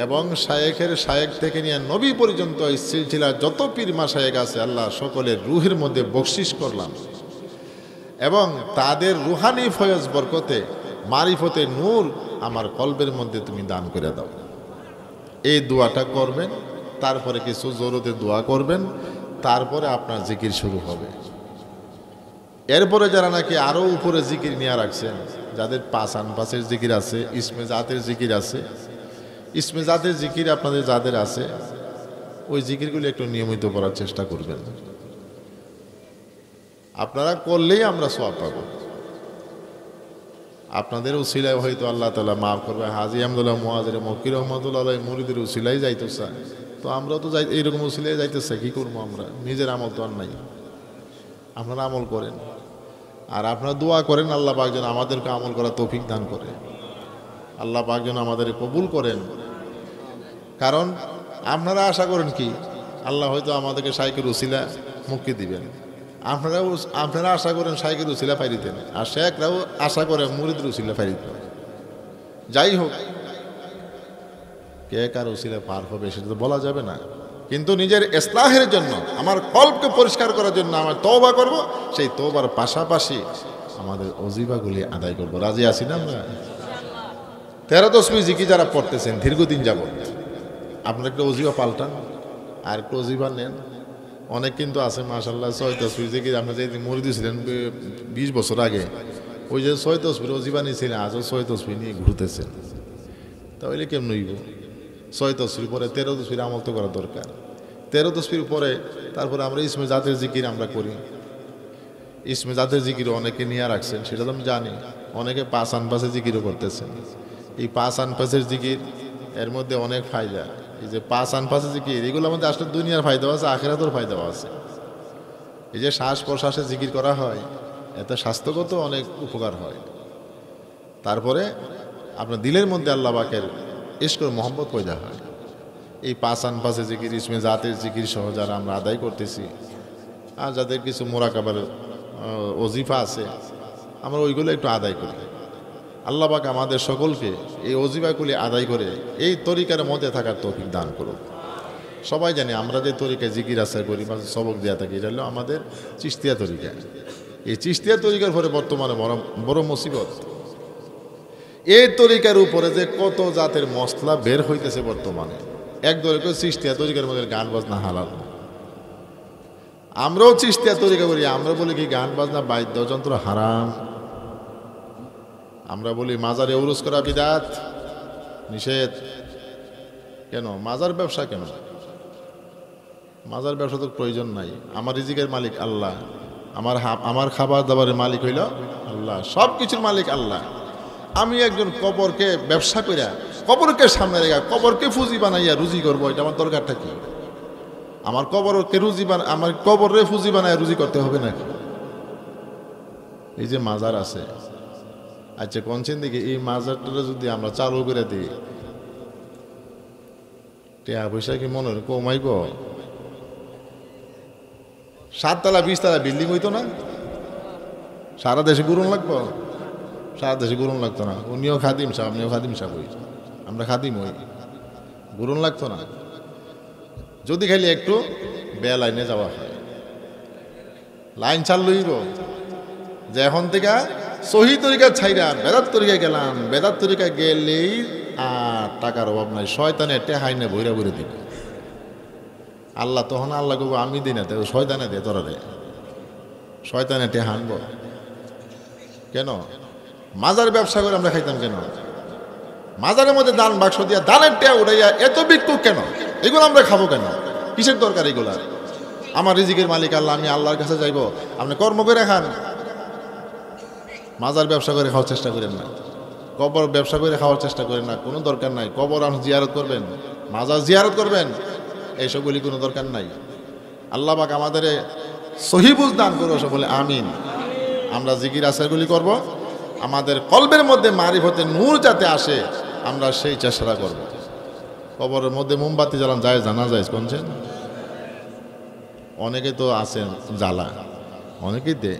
এবং শায়েখ থেকে নিয়ে নবী পর্যন্ত এই সিলসিলার যত পীর মাশায়েখ আছে আল্লাহ সকলের রুহের মধ্যে বখশিশ করলাম এবং তাদের রুহানি ফয়েজ বরকতে মারিফতে নূর আমার কলবের মধ্যে তুমি দান করে দাও। এই দোয়াটা করবেন, তারপরে কিছু জরুরতের দোয়া করবেন, তারপরে আপনার জিকির শুরু হবে। এরপরে যারা নাকি আরও উপরে জিকির নিয়ে রাখছেন, যাদের পাঁচের জিকির আছে, ইসমে জাতের জিকির আছে, ইসমে জাতের জিকির আপনাদের যাদের আছে ওই জিকিরগুলি একটু নিয়মিত করার চেষ্টা করবেন। আপনারা করলেই আমরা সওয়াব পাব। আপনাদের উসিলায় হয়তো আল্লাহ তাআলা মাফ করবে। হাজী আহমদুল্লাহ মুআজ্জির মক্কি রহমাতুল্লাহ আলাইহি মুরিদের উসিলায় যাইতে চায়, তো আমরাও তো যাই এইরকম উসিলায় যাইতে চাই। কী করবো আমরা? নিজের আমল তো আর নাই। আপনারা আমল করেন আর আপনারা দোয়া করেন আল্লাহ পাক যেন আমাদেরকে আমল করা তৌফিক দান করে, আল্লাহ পাক যেন আমাদের কবুল করেন। কারণ আপনারা আশা করেন কি আল্লাহ হয়তো আমাদেরকে শাইখের উসিলা মুক্তি দিবেন, আপনারা আশা করেন শাইখের উসিলা পাই দিতেন, আর শেখরাও আশা করে মুরিদের উসিলা পাই দিতেন। যাই হোক, কে কার উসিলা পার হবে সেটা তো বলা যাবে না, কিন্তু নিজের ইসলাহের জন্য, আমার কলবকে পরিষ্কার করার জন্য আমার তওবা করব, সেই তওবার পাশাপাশি আমাদের ওজিফাগুলি আদায় করব। রাজি আছি না আমরা? 13 তসবিহ জিকির যারা পড়তেছেন দীর্ঘদিন যাবত, আপনারা একটা ওজিফা পাল্টান আর একটা ওজিফা নেন। অনেক কিন্তু আছে মাশাআল্লাহ 6 তসবিহ জিকির, আপনি যে মুরিদ ছিলেন 20 বছর আগে, ওই যে 6 তসবিহ ওজিফা নিয়েছিলেন, আজও 6 তসবিহ নিয়ে ঘুরতেছেন। তাহলে কেমন হইব? 6 তসবিহ পরে 13 তসবিহ আমল তো করা দরকার। 13 তসবিহ পরে তারপরে আমরা ইসমে জাতের জিকির আমরা করি। ইসমে জাতের জিকির অনেকে নিয়ে রাখছেন, সেটা তো আমি জানি। অনেকে 5 আনফাসের জিকিরও করতেছেন। এই 5 আনফাসের জিকির এর মধ্যে অনেক ফায়দা। এই যে 5 আনফাসের জিকির, এগুলোর মধ্যে আসলে দুনিয়ার ফায়দাও আছে, আখিরাতের ফায়দাও আছে। এই যে শ্বাস প্রশ্বাসে জিকির করা হয়, এতে স্বাস্থ্যগত অনেক উপকার হয়। তারপরে আপনার দিলের মধ্যে আল্লাহ পাকের ইশক ও মহব্বত পয়দা হয়। এই 5 আনফাসের জিকির, ইসমে জাতের জিকির সহ যারা আমরা আদায় করতেছি, আর যাদের কিছু মোরাকাবার ওজিফা আছে, আমরা ওইগুলো একটু আদায় করি। আল্লাহ পাক আমাদের সকলকে এই ওজিফাগুলি আদায় করে এই তরিকার মধ্যে থাকার তৌফিক দান করুন। সবাই জানি আমরা যে তরিকায় জিকির আসার করি বা সবক দেওয়া থাকি, এটা হলো আমাদের চিশতিয়া তরিকা। এই চিশতিয়া তরিকার পরে বর্তমানে বড় মুসিবত, এই তরিকার উপরে যে কত জাতের মশলা বের হইতেছে বর্তমানে। একদল চিশতিয়া তরিকার মধ্যে গান বাজনা হালাল। আমরাও চিশতিয়া তরিকা করি, আমরা বলি কি গান বাজনা বাদ্যযন্ত্র হারাম। আমরা বলি মাজারে উরুস করা বিদাত, নিষেধ। কেন মাজার ব্যবসা? কেন মাজার ব্যবসা? তো প্রয়োজন নাই। আমার রিজিকের মালিক আল্লাহ, আমার খাবার দাবারের মালিক হইল আল্লাহ, সব কিছুর মালিক আল্লাহ। আমি একজন কবরকে ব্যবসা করিয়া, কবরকে সামনে রেখা, কবরকে ফুজি বানাইয়া রুজি করবো, এটা আমার দরকারটা কি? আমার কবরকে আমার কবরে ফুজি বানাইয়া রুজি করতে হবে নাকি? এই যে মাজার আছে, আচ্ছা কোনছেন দিকে এই মাজারটা যদি আমরা চালু করে দিই, টাকা পয়সা কি মনে হয় কমাইব? 7 তলা 20 তলা বিল্ডিং হইতো না? সারা দেশে গুরুন লাগবো? সারা দেশে গুরুন লাগতো না। উনিও খাদিম সাহেব, আপনিও খাদিম সাহেব, হই আমরা খাদিম হই, গুরুন লাগতো না। যদি খালি একটু লাইনে যাওয়া হয়, লাইন চালুইব যে এখন থেকে সহি তরিকা ছাইরা বেদাত তরিকা গেলাম, বেদাত তরিকা গেলেই আর টাকার অভাব নাই, শয়তানে টেহাই নে বইরা বইরে দিবে। আল্লাহ তখন আল্লাহ কব আমি দিই না, শয়তানে দে, তোরা রে শয়তানে টেহা আনব কেন? মাজার ব্যবসা করে আমরা খাইতাম কেন? মাজারের মধ্যে দান বাক্স দিয়া দানের টেয়া উঠাইয়া এত ভিক্ষুক কেন? এগুলো আমরা খাবো কেন? কিসের দরকার এগুলা? আমার রিজিকের মালিক আল্লাহ, আমি আল্লাহর কাছে যাইব। আপনি কর্ম করে খান, মাজার ব্যবসা করে খাওয়ার চেষ্টা করেন না, কবর ব্যবসা করে খাওয়ার চেষ্টা করেন না, কোনো দরকার নাই। কবর আপনি জিয়ারত করবেন, মাজার জিয়ারত করবেন, এইসবগুলি কোনো দরকার নাই। আল্লাহ পাক আমাদের সহি বুঝ দান করো, সব বলে আমিন। আমরা জিকির আসারগুলি করব, আমাদের কলবের মধ্যে মারিফতের নূর যাতে আসে, আমরা সেই চেষ্টা করব। কবরের মধ্যে মোমবাতি জ্বালান যায়, জানা যায় কোনছেন? অনেকে তো আছেন জ্বালা, অনেকেই দে।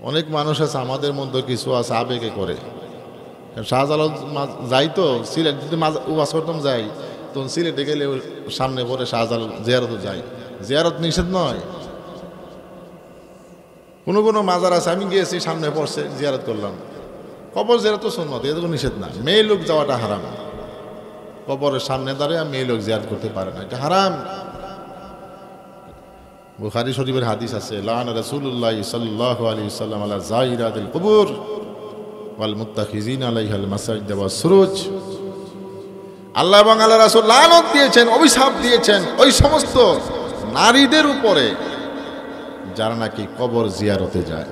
অনেক মানুষ আছে আমাদের মধ্যে, কিছু আছে আবেগে করে। শাহজালাল যাই তো সিলেট, যদি ওয়াজ করতাম যাই, তখন সিলেটে গেলে সামনে পরে শাহজালাল জিয়ারত যাই। জিয়ারত নিষেধ নয়, কোনো কোনো মাজার আছে আমি গিয়েছি সামনে পড়ছে জিয়ারত করলাম। কবর জিয়ারত তো সুন্নত, এটা তো নিষেধ না। মেয়ে লোক যাওয়াটা হারাম, কবরের সামনে দাঁড়িয়ে মেয়ে লোক জিয়ারত করতে পারে না, এটা হারাম। বুখারী শরীফের হাদিস আছে, লাআন রাসূলুল্লাহ সাল্লাল্লাহু আলাইহি ওয়াসাল্লাম আলা যায়িরাতিল কুবুর ওয়াল মুত্তাখিযিনা আলাইহাল মাসাজিদ ওয়াস সুরুজ। আল্লাহ এবং আল্লাহ রাসূল লানত দিয়েছেন, অভিশাপ দিয়েছেন ওই সমস্ত নারীদের উপরে যারা নাকি কবর জিয়ারতে যায়।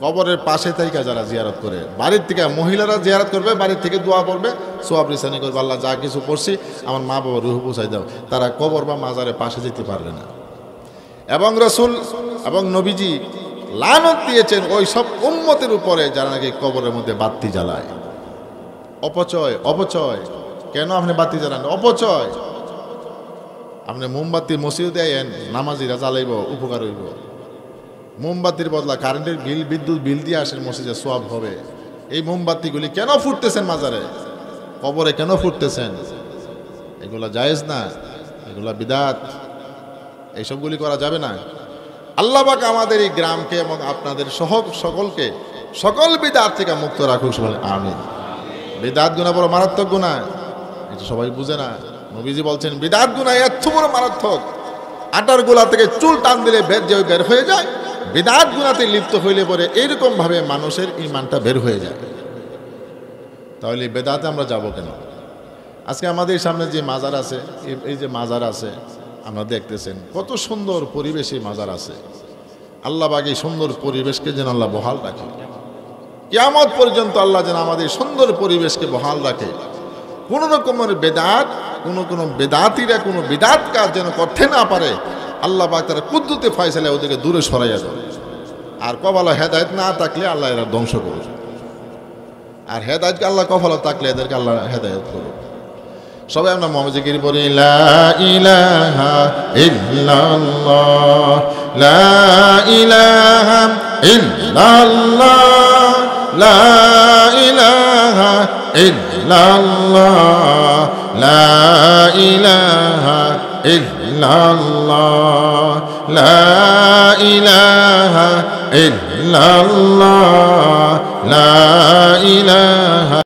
কবরের পাশে থেকে যারা জিয়ারত করে, বাড়ির থেকে মহিলারা জিয়ারত করবে, বাড়ির থেকে দোয়া পড়বে, সোয়াব রিসানি করবে, আল্লাহ যা কিছু পড়ছি আমার মা বাবা রুহ পৌঁছাই দাও। তারা কবর বা মাজারের পাশে যেতে পারবে না। এবং রাসূল এবং নবীজি লানত দিয়েছেন ওই সব উম্মতের উপরে যারা নাকি কবরের মধ্যে বাতি জ্বালায়। অপচয়, অপচয়। কেন আপনি বাতি জ্বালান? অপচয়। আপনি মোমবাতি মসজিদে দেন, নামাজিরা জ্বালাইব, উপকার হইব। মোমবাতির বদলা কারেন্টের বিল, বিদ্যুৎ বিল দিয়ে আসেন, মসজিদে সোয়াব হবে। এই মোমবাতিগুলি কেন ফুটতেছেন মাজারে, কবরে কেন ফুটতেছেন? এগুলা জায়েজ না, এগুলা বিদআত, এইসবগুলি করা যাবে না। আল্লাহ পাক আমাদের এই গ্রামকে এবং আপনাদের সকলকে সকল বিদআত থেকে মুক্ত রাখুক, সবাই আমিন। বিদআত গুনাহ বড় মারাত্মক গুনাহ, এটা সবাই বুঝে না। নবীজি বলছেন বিদআত গুনাহ এত বড় মারাত্মক, আটার গোলা থেকে চুল টান দিলে বের হয়ে যায়। বিদআত গুনাহতে লিপ্ত হইলে পরে এইরকম ভাবে মানুষের ঈমানটা বের হয়ে যায়। তাহলে বিদআতে আমরা যাব কেন? আজকে আমাদের সামনে যে মাজার আছে, এই যে মাজার আছে আমরা দেখতেছেন কত সুন্দর পরিবেশে মাজার আছে। আল্লাহ পাক এই সুন্দর পরিবেশকে যেন আল্লাহ বহাল রাখে, কিয়ামত পর্যন্ত আল্লাহ যেন আমাদের সুন্দর পরিবেশকে বহাল রাখে। কোনো রকমের বেদাত, কোনো বেদাতিরা কোনো বিদআত কাজ যেন করতে না পারে। আল্লাহ পাক তারা কুদরতে ফয়সালা ওদেরকে দূরে সরাইয়া দেয়। আর কপালে হেদায়েত না থাকলে আল্লাহ এরা ধ্বংস করবে, আর হেদায়েতকে আল্লাহ কপালে থাকলে এদেরকে আল্লাহ হেদায়েত করবে। সবাই আমরা মুহাম্মদ জিকির করি, লা ইলাহা ইল্লাল্লাহ, লা ইলাহা ইল্লাল্লাহ, লা ইলাহা ইল্লাল্লাহ, লা ইলাহা ইল্লাল্লাহ, লা ইলাহা ইল্লাল্লাহ, লা ইলাহা